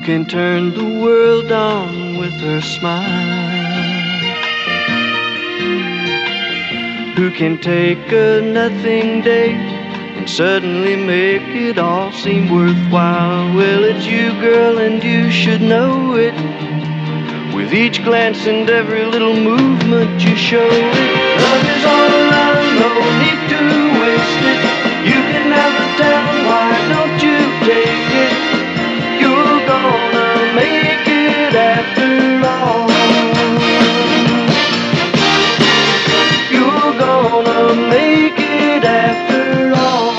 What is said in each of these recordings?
can turn the world on with her smile, who can take a nothing day and suddenly make it all seem worthwhile. Well, it's you, girl, and you should know it. With each glance and every little movement you show it. Love is all around, no need to waste it. You can have the town, why don't you take it? You're gonna make it after all. You're gonna make it after all.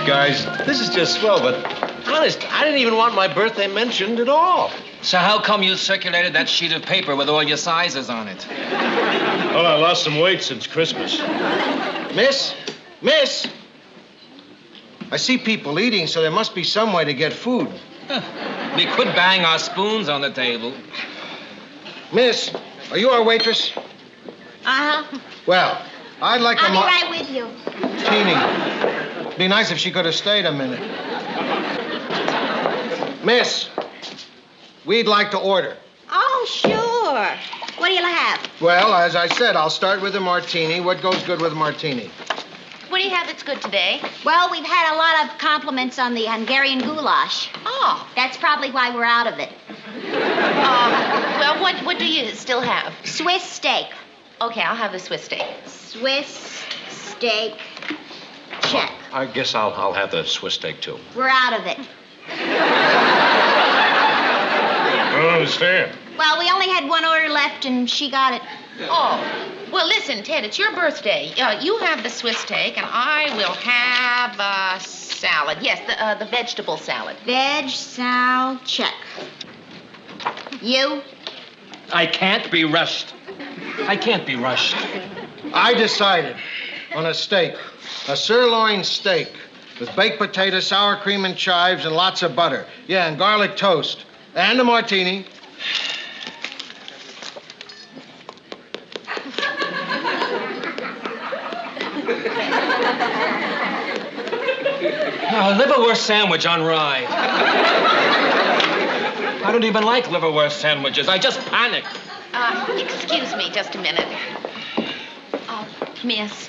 Guys, this is just swell, but honest, I didn't even want my birthday mentioned at all. So how come you circulated that sheet of paper with all your sizes on it? Well, I lost some weight since Christmas. Miss! I see people eating, so there must be some way to get food. We could bang our spoons on the table. Miss, are you our waitress? Uh-huh. Well, I'd like I'll be right with you. Teeny. Be nice if she could have stayed a minute. Miss, we'd like to order. Oh, sure. What do you have? Well, as I said, I'll start with a martini. What goes good with a martini? What do you have that's good today? Well, we've had a lot of compliments on the Hungarian goulash. Oh. That's probably why we're out of it. Well, what do you still have? Swiss steak. Okay, I'll have the Swiss steak. Swiss steak. Check. I guess I'll have the Swiss steak, too. We're out of it. I don't understand. Well, we only had one order left, and she got it. Oh. Well, listen, Ted, it's your birthday. You have the Swiss steak, and I will have a salad. Yes, the vegetable salad. Veg, sal, check. You? I can't be rushed. I decided on a steak. A sirloin steak with baked potato, sour cream and chives, and lots of butter. Yeah, and garlic toast. And a martini. A liverwurst sandwich on rye. I don't even like liverwurst sandwiches. I just panic. Excuse me just a minute. Miss,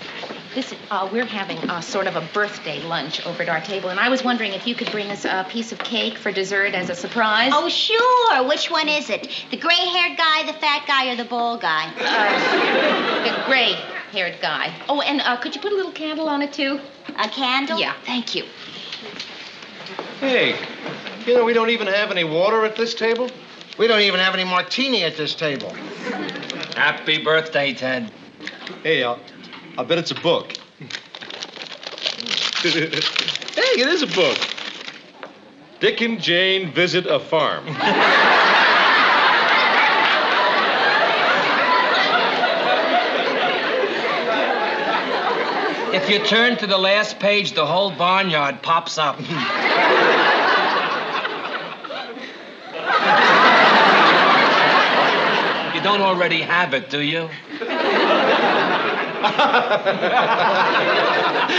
listen, we're having sort of a birthday lunch over at our table, and I was wondering if you could bring us a piece of cake for dessert as a surprise. Oh, sure. Which one is it? The gray-haired guy, the fat guy, or the bald guy? The gray-haired guy. Oh, and could you put a little candle on it, too? A candle? Yeah, thank you. Hey, you know, we don't even have any water at this table. We don't even have any martini at this table. Happy birthday, Ted. Hey, I'll bet it's a book. Hey, it is a book. Dick and Jane Visit a Farm. If you turn to the last page, the whole barnyard pops up. You don't already have it, do you?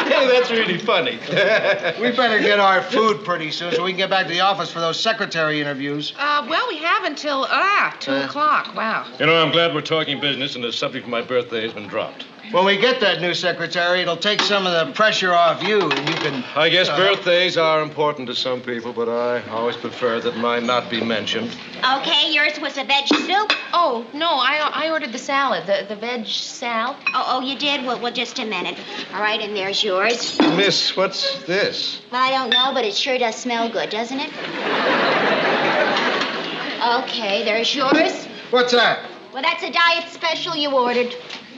Hey, that's really funny. We better get our food pretty soon so we can get back to the office for those secretary interviews. Well, we have until, 2 o'clock. Wow. You know, I'm glad we're talking business and the subject of my birthday has been dropped. When we get that new secretary, it'll take some of the pressure off you, and you can... I guess birthdays are important to some people, but I always prefer that mine not be mentioned. Okay, yours was a veg soup? Oh, no, I ordered the salad, the veg sal. Oh, you did? Well, just a minute. All right, and there's yours. Miss, what's this? Well, I don't know, but it sure does smell good, doesn't it? Okay, there's yours. What's that? Well, that's a diet special you ordered.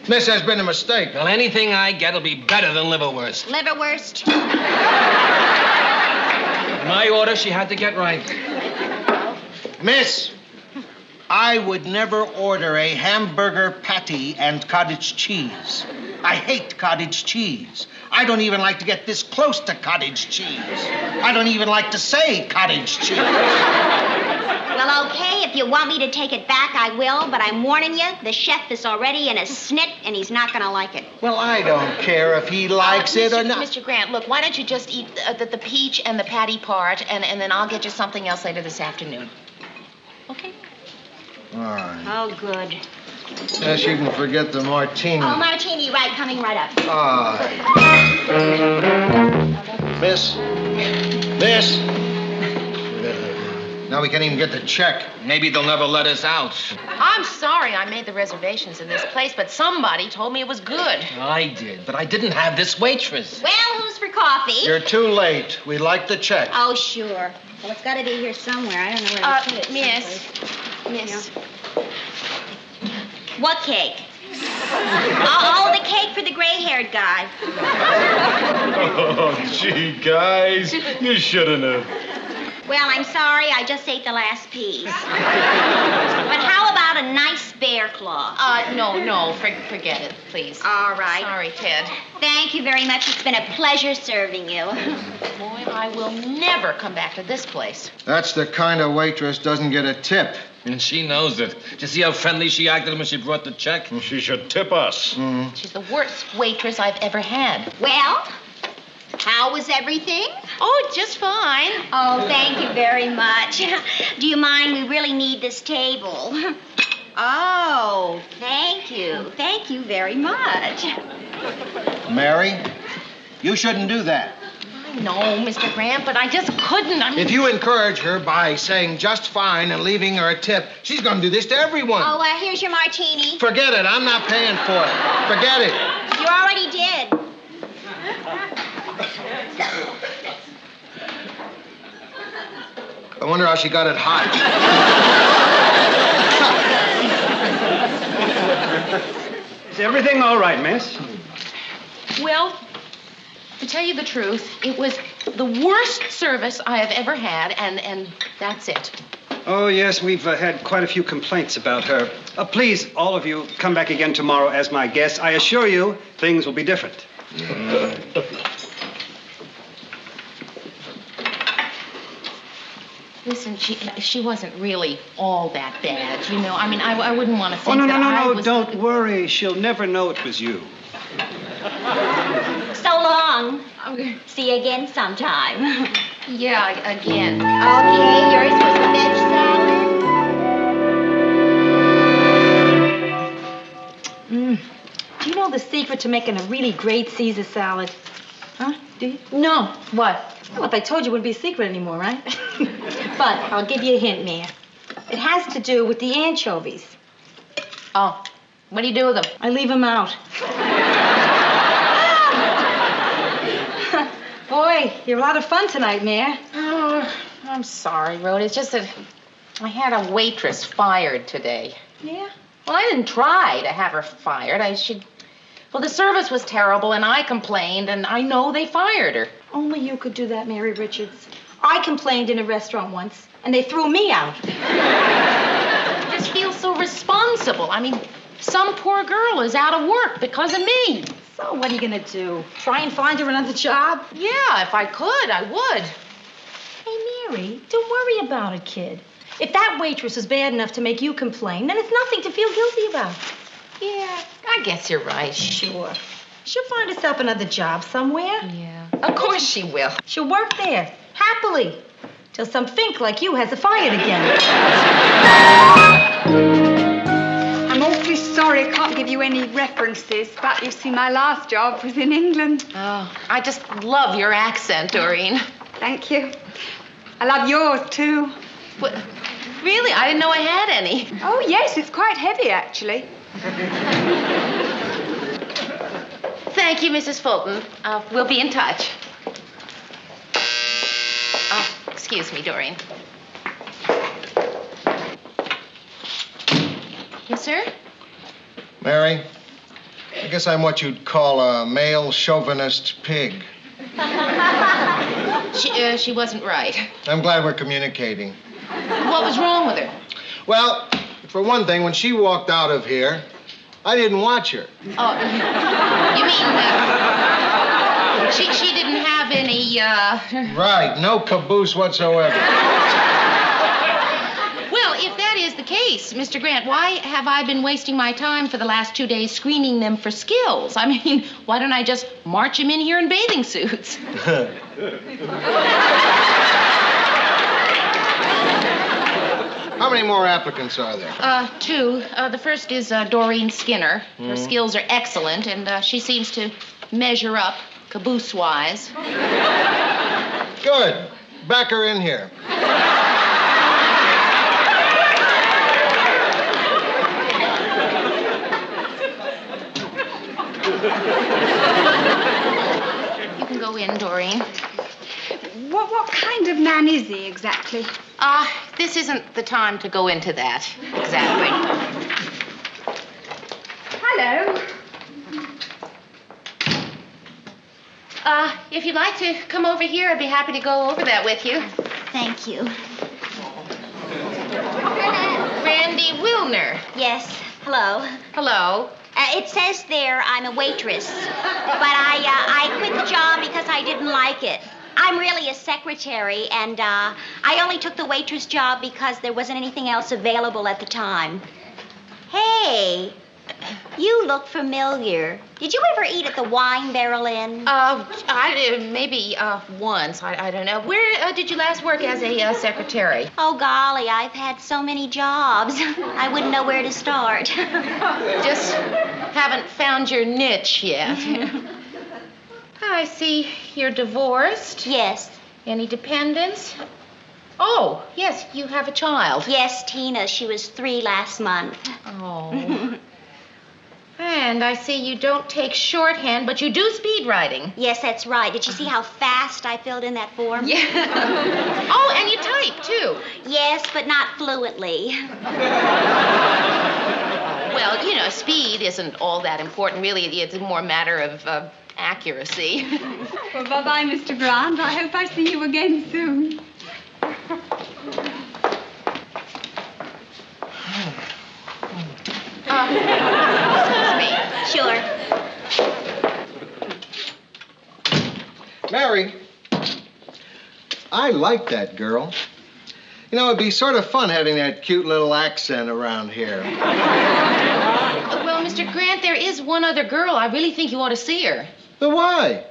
Miss, there's been a mistake. Well, anything I get'll be better than liverwurst. Liverwurst. My order, she had to get right. Miss, I would never order a hamburger patty and cottage cheese. I hate cottage cheese. I don't even like to get this close to cottage cheese. I don't even like to say cottage cheese. Well, Well, okay, if you want me to take it back, I will, but I'm warning you, the chef is already in a snit, and he's not gonna like it. Well, I don't care if he likes it or not. Mr. Grant, look, why don't you just eat the peach and the patty part, and then I'll get you something else later this afternoon. Okay? All right. Oh, good. Yes, you can forget the martini. Oh, martini, right, coming right up. All right. Miss? Miss? Now we can't even get the check. Maybe they'll never let us out. I'm sorry I made the reservations in this place, but somebody told me it was good. I did, but I didn't have this waitress. Well, who's for coffee? You're too late. We'd like the check. Oh, sure. Well, it's got to be here somewhere. I don't know where to put it. Miss. Miss. What cake? Oh, the cake for the gray-haired guy. Oh, gee, guys, you shouldn't have. Well, I'm sorry. I just ate the last piece. But how about a nice bear claw? No, forget it, please. All right. Sorry, Ted. Thank you very much. It's been a pleasure serving you. Boy, I will never come back to this place. That's the kind of waitress doesn't get a tip. And she knows it. Did you see how friendly she acted when she brought the check? She should tip us. She's the worst waitress I've ever had. Well, how was everything? Oh, just fine. Oh, thank you very much. Do you mind? We really need this table. Oh, thank you. Thank you very much. Mary, you shouldn't do that. No, Mr. Grant, but I just couldn't. If you encourage her by saying just fine and leaving her a tip, she's going to do this to everyone. Oh, here's your martini. Forget it. I'm not paying for it. Forget it. You already did. I wonder how she got it hot. Is everything all right, miss? Well, to tell you the truth, it was the worst service I have ever had, and that's it. Oh, yes, we've had quite a few complaints about her. Please, all of you, come back again tomorrow as my guest. I assure you, things will be different. Listen, she wasn't really all that bad, you know. I mean, I wouldn't want to think Oh, no, that I no, was... don't worry. She'll never know it was you. So long. See you again sometime. Yeah, again. Okay, yours was the veg salad. Do you know the secret to making a really great Caesar salad? Huh? Do you? No, what? Well, if I told you, it wouldn't be a secret anymore, right? But I'll give you a hint, Mia. It has to do with the anchovies. Oh, what do you do with them? I leave them out. Boy, you're a lot of fun tonight, Mia. Oh, I'm sorry, Rhoda. It's just that I had a waitress fired today. Yeah? Well, I didn't try to have her fired. Well, the service was terrible, and I complained, and I know they fired her. Only you could do that, Mary Richards. I complained in a restaurant once, and they threw me out. I just feel so responsible. I mean, some poor girl is out of work because of me. So what are you going to do? Try and find her another job? Yeah, if I could, I would. Hey, Mary, don't worry about it, kid. If that waitress was bad enough to make you complain, then it's nothing to feel guilty about. Yeah, I guess you're right. Sure. She'll find herself another job somewhere. Yeah, of course she will. She'll work there, happily, till some fink like you has her fired again. I'm awfully sorry I can't give you any references, but you see, my last job was in England. Oh, I just love your accent, Doreen. Thank you. I love yours, too. What? Really? I didn't know I had any. Oh, yes, it's quite heavy, actually. Thank you, Mrs. Fulton. We'll be in touch. Excuse me, Doreen. Yes, sir? Mary, I guess I'm what you'd call a male chauvinist pig. She wasn't right. I'm glad we're communicating. What was wrong with her? Well, for one thing, when she walked out of here, I didn't watch her. Oh, you mean she didn't have any, Right, no caboose whatsoever. the case. Mr. Grant, why have I been wasting my time for the last 2 days screening them for skills? I mean, why don't I just march them in here in bathing suits? How many more applicants are there? 2. The first is Doreen Skinner. Her skills are excellent, and she seems to measure up caboose-wise. Good. Back her in here. You can go in, Doreen. What kind of man is he exactly? This isn't the time to go into that. Exactly. Hello. If you'd like to come over here, I'd be happy to go over that with you. Thank you. Randy Wilner. Yes. Hello. Hello. It says there I'm a waitress, but I quit the job because I didn't like it. I'm really a secretary, and I only took the waitress job because there wasn't anything else available at the time. Hey, you look familiar. Did you ever eat at the Wine Barrel Inn? Maybe once. I don't know. Where did you last work as a secretary? Oh, golly, I've had so many jobs. I wouldn't know where to start. Just haven't found your niche yet. I see you're divorced. Yes. Any dependents? Oh, yes, you have a child. Yes, Tina. She was 3 last month. Oh. And I see you don't take shorthand, but you do speed writing. Yes, that's right. Did you see how fast I filled in that form? Yeah. Oh, and you type, too. Yes, but not fluently. Well, you know, speed isn't all that important, really. It's more a matter of accuracy. Well, bye-bye, Mr. Grant. I hope I see you again soon. Excuse me. Sure. Mary, I like that girl. You know, it'd be sort of fun having that cute little accent around here. Well, Mr. Grant, there is one other girl. I really think you ought to see her. But why?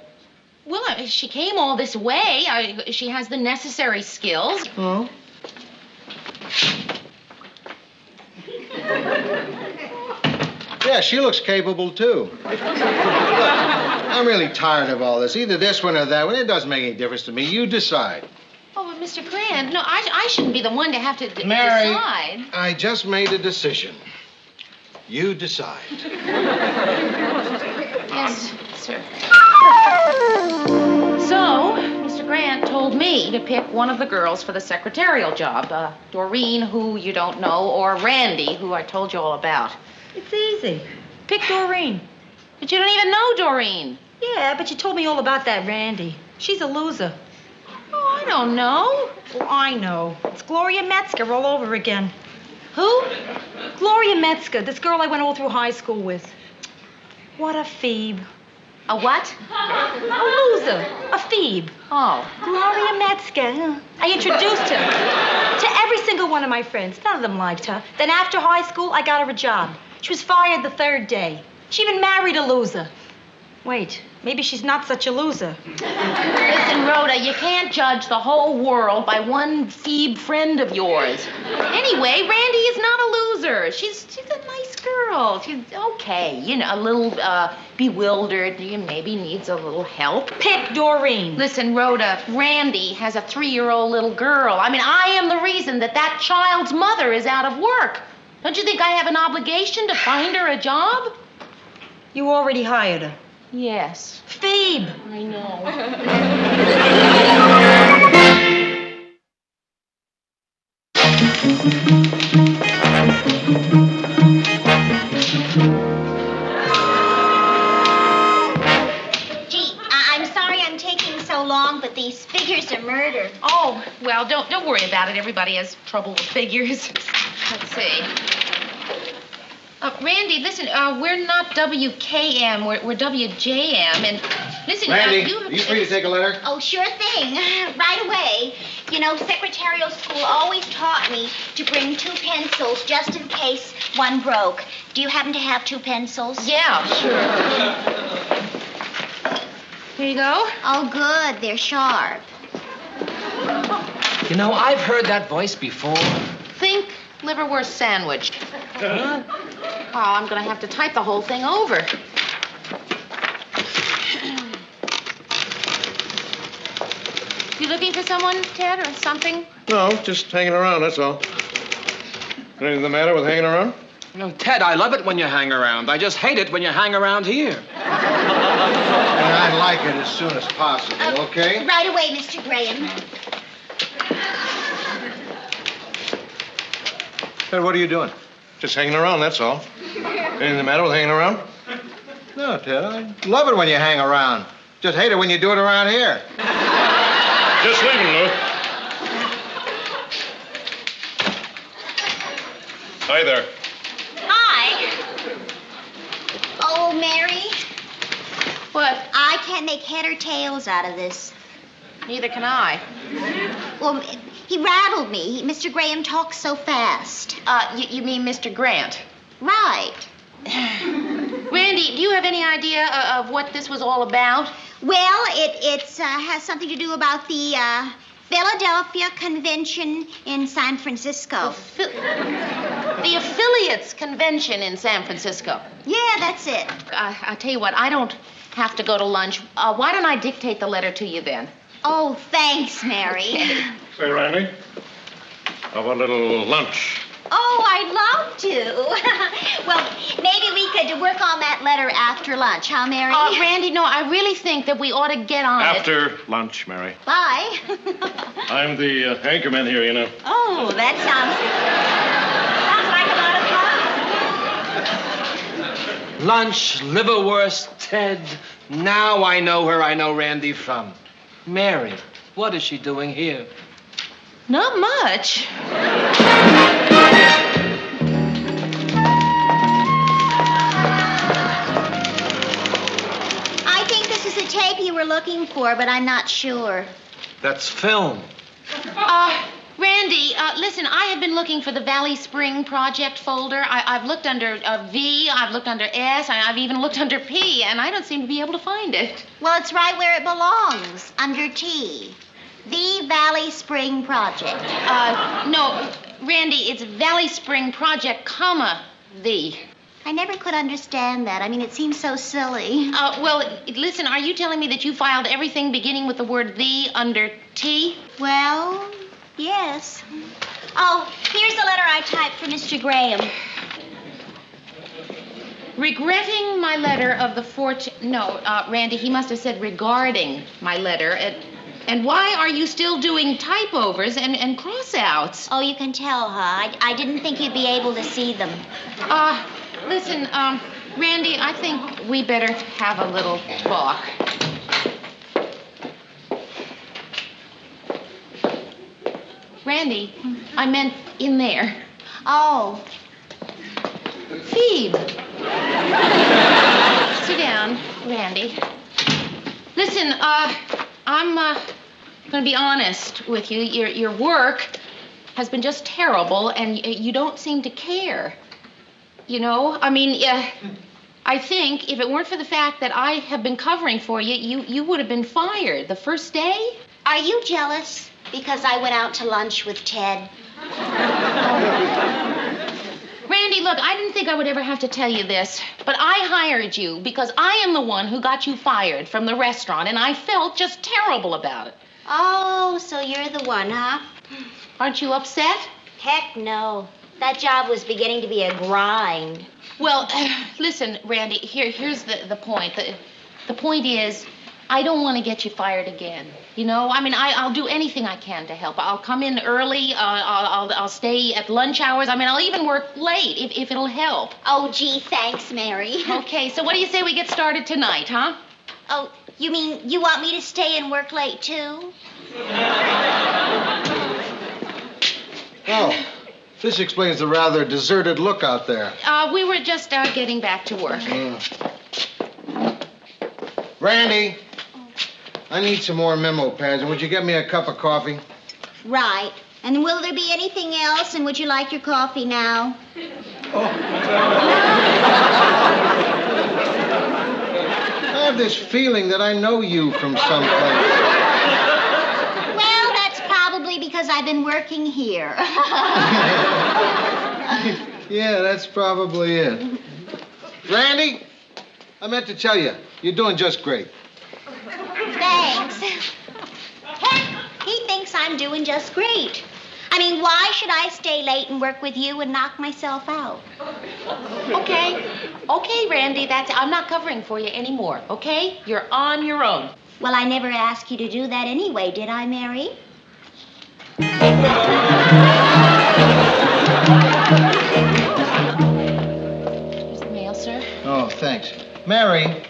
Well, she came all this way. She has the necessary skills. Oh? Yeah, she looks capable, too. Look, I'm really tired of all this. Either this one or that one. It doesn't make any difference to me. You decide. Oh, but Mr. Grant, no, I shouldn't be the one to have to Mary, decide. I just made a decision. You decide. Yes, sir. So, Mr. Grant told me to pick one of the girls for the secretarial job. Doreen, who you don't know, or Randy, who I told you all about. It's easy. Pick Doreen. But you don't even know Doreen. Yeah, but you told me all about that Randy. She's a loser. Oh, I don't know. Well, I know. It's Gloria Metzger all over again. Who? Gloria Metzger, this girl I went all through high school with. What a Feeb. A what? A loser. A Feeb. Oh. Gloria Metzger. I introduced her to every single one of my friends. None of them liked her. Then after high school, I got her a job. She was fired the 3rd day. She even married a loser. Wait, maybe she's not such a loser. Listen, Rhoda, you can't judge the whole world by one Feeb friend of yours. Anyway, Randy is not a loser. She's a nice girl. She's okay, you know, a little bewildered. Maybe needs a little help. Pick Doreen. Listen, Rhoda, Randy has a 3-year-old little girl. I mean, I am the reason that child's mother is out of work. Don't you think I have an obligation to find her a job? You already hired her. Yes. Feeb. I know. Gee, I'm sorry I'm taking so long, but these figures are murder. Oh, well, don't worry about it. Everybody has trouble with figures. Let's see. Randy, listen, we're not WKM, we're WJM, and listen, Randy, are you free to take a letter? Oh, sure thing. Right away. You know, secretarial school always taught me to bring 2 pencils just in case one broke. Do you happen to have 2 pencils? Yeah, sure. Here you go. Oh, good. They're sharp. You know, I've heard that voice before. Think liverwurst sandwich. Huh? Oh, I'm going to have to type the whole thing over. You looking for someone, Ted, or something? No, just hanging around, that's all. Anything the matter with hanging around? You know, Ted, I love it when you hang around. I just hate it when you hang around here. And I'd like it as soon as possible, okay? Right away, Mr. Graham. Ted, what are you doing? Just hanging around, that's all. Anything the matter with hanging around? No, Ted, I love it when you hang around. Just hate it when you do it around here. Just leaving, Lou. Hi there. Hi. Oh, Mary, What? I can't make head or tails out of this. Neither can I. Well, he rattled me. Mr. Graham talks so fast. You mean Mr. Grant? Right. Randy, do you have any idea of what this was all about? Well, it has something to do about the Philadelphia Convention in San Francisco. The Affiliates Convention in San Francisco. Yeah, that's it. I tell you what, I don't have to go to lunch. Why don't I dictate the letter to you then? Oh, thanks, Mary. Say, Randy, how about a little lunch? Oh, I'd love to. Well, maybe we could work on that letter after lunch, huh, Mary? Randy, no, I really think that we ought to get on it. After lunch, Mary. Bye. I'm the anchorman here, you know. Oh, that sounds like a lot of fun. Lunch, liverwurst, Ted. Now I know where I know Randy from. Mary, what is she doing here? Not much. I think this is the tape you were looking for, but I'm not sure. That's film. Randy, listen, I have been looking for the Valley Spring Project folder. I've looked under V, I've looked under S, and I've even looked under P, and I don't seem to be able to find it. Well, it's right where it belongs, under T. The Valley Spring Project. No, Randy, it's Valley Spring Project, comma, the. I never could understand that. I mean, it seems so silly. Well, listen, are you telling me that you filed everything beginning with the word the under T? Well, yes. Oh, here's the letter I typed for Mr. Graham. Regretting my letter of the 14th... No, Randy, he must have said regarding my letter. And why are you still doing type-overs and cross-outs? Oh, you can tell, huh? I didn't think you'd be able to see them. Listen, Randy, I think we better have a little talk. Randy, I meant in there. Oh. Feeb. Sit down, Randy. Listen, I'm going to be honest with you. Your work has been just terrible, and you don't seem to care. You know, I mean, I think if it weren't for the fact that I have been covering for you, you would have been fired the first day. Are you jealous because I went out to lunch with Ted? Randy, look, I didn't think I would ever have to tell you this, but I hired you because I am the one who got you fired from the restaurant, and I felt just terrible about it. Oh, so you're the one, huh? Aren't you upset? Heck no. That job was beginning to be a grind. Well, listen, Randy, here's the point. The point is, I don't want to get you fired again. You know, I mean, I'll do anything I can to help. I'll come in early. I'll stay at lunch hours. I mean, I'll even work late if it'll help. Oh, gee, thanks, Mary. Okay, so what do you say we get started tonight, huh? Oh, you mean you want me to stay and work late, too? Oh, This explains the rather deserted look out there. We were just getting back to work. Randy, I need some more memo pads, and would you get me a cup of coffee? Right. And will there be anything else? And would you like your coffee now? I have this feeling that I know you from someplace. Well, that's probably because I've been working here. Yeah, that's probably it. Randy, I meant to tell you, you're doing just great. Thanks. He thinks I'm doing just great. I mean, why should I stay late and work with you and knock myself out? Okay, Randy, I'm not covering for you anymore, okay? You're on your own. Well, I never asked you to do that anyway, did I, Mary? Here's the mail, sir. Oh, thanks. Mary,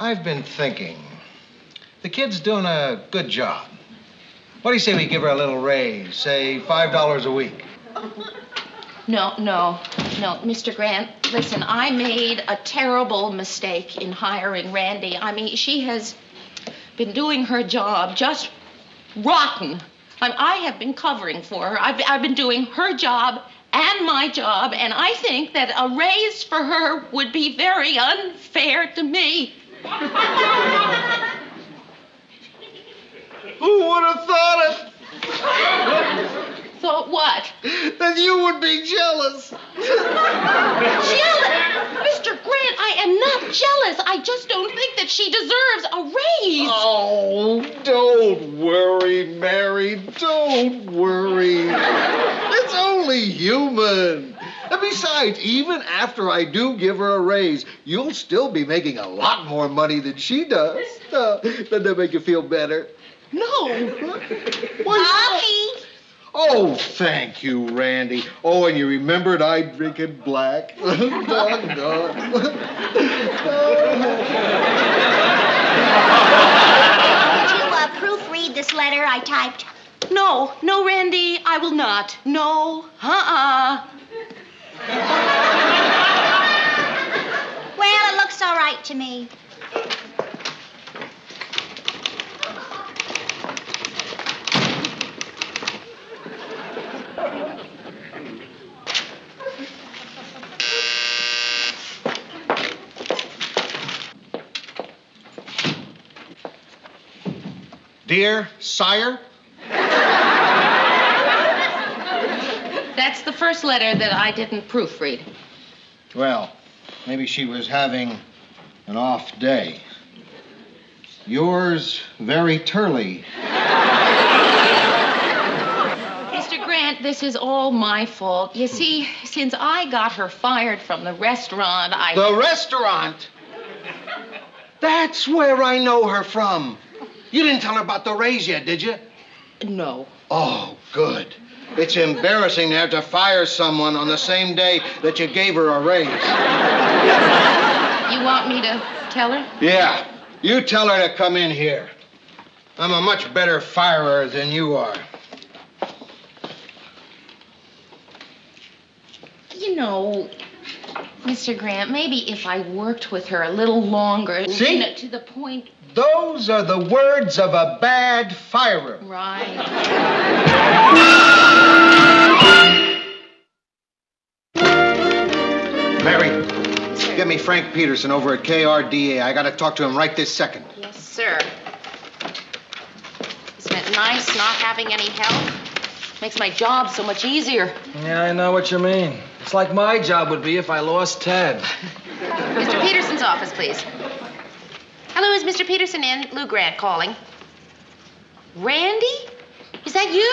I've been thinking. The kid's doing a good job. What do you say we give her a little raise, say $5 a week? No, Mr. Grant, listen, I made a terrible mistake in hiring Randy. I mean, she has been doing her job just rotten. I have been covering for her. I've been doing her job and my job, and I think that a raise for her would be very unfair to me. Who would have thought it? Thought what? That you would be jealous. Jealous? Mr. Grant, I am not jealous. I just don't think that she deserves a raise. Oh, don't worry, Mary. Don't worry. It's only human. And besides, even after I do give her a raise, you'll still be making a lot more money than she does. Doesn't that make you feel better? No. Coffee. Oh, thank you, Randy. Oh, and you remembered I drink it black. Doggone. Would you proofread this letter I typed? No, Randy, I will not. No, Well, it looks all right to me. Dear Sire? That's the first letter that I didn't proofread. Well, maybe she was having an off day. Yours very turly. Mr. Grant, this is all my fault. You see, since I got her fired from the restaurant, The restaurant? That's where I know her from. You didn't tell her about the raise yet, did you? No. Oh, good. It's embarrassing to have to fire someone on the same day that you gave her a raise. You want me to tell her? Yeah. You tell her to come in here. I'm a much better firer than you are. You know, Mr. Grant, maybe if I worked with her a little longer... See? You know, to the point... Those are the words of a bad firer. Right. Mary, get me Frank Peterson over at KRDA. I got to talk to him right this second. Yes, sir. Isn't it nice not having any help? Makes my job so much easier. Yeah, I know what you mean. It's like my job would be if I lost Ted. Mr. Peterson's office, please. Hello, is Mr. Peterson in? Lou Grant calling. Randy? Is that you?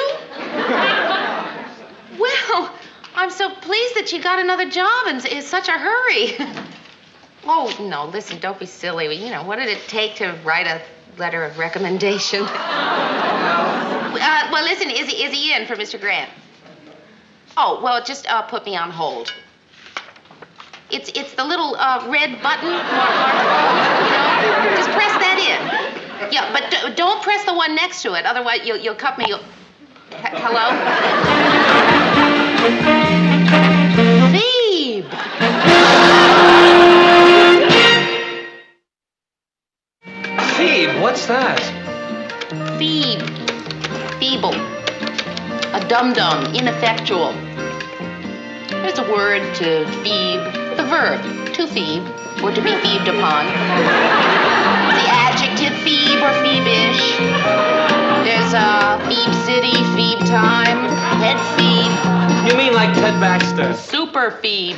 Well, I'm so pleased that you got another job and in such a hurry. Oh, no, listen, don't be silly. You know, what did it take to write a letter of recommendation? Well, listen, is he in for Mr. Grant? Oh, well, just put me on hold. It's the little red button, you know? Just press that in. Yeah, but don't press the one next to it. Otherwise, you'll cut me. Hello? Feeb. Feeb, what's that? Feeb. Feeble. A dum-dum, ineffectual. There's a word to feeb, the verb, to feeb, or to be feebed upon. The adjective feeb or feebish. There's feeb city, feeb time, head feeb. You mean like Ted Baxter? Super feeb.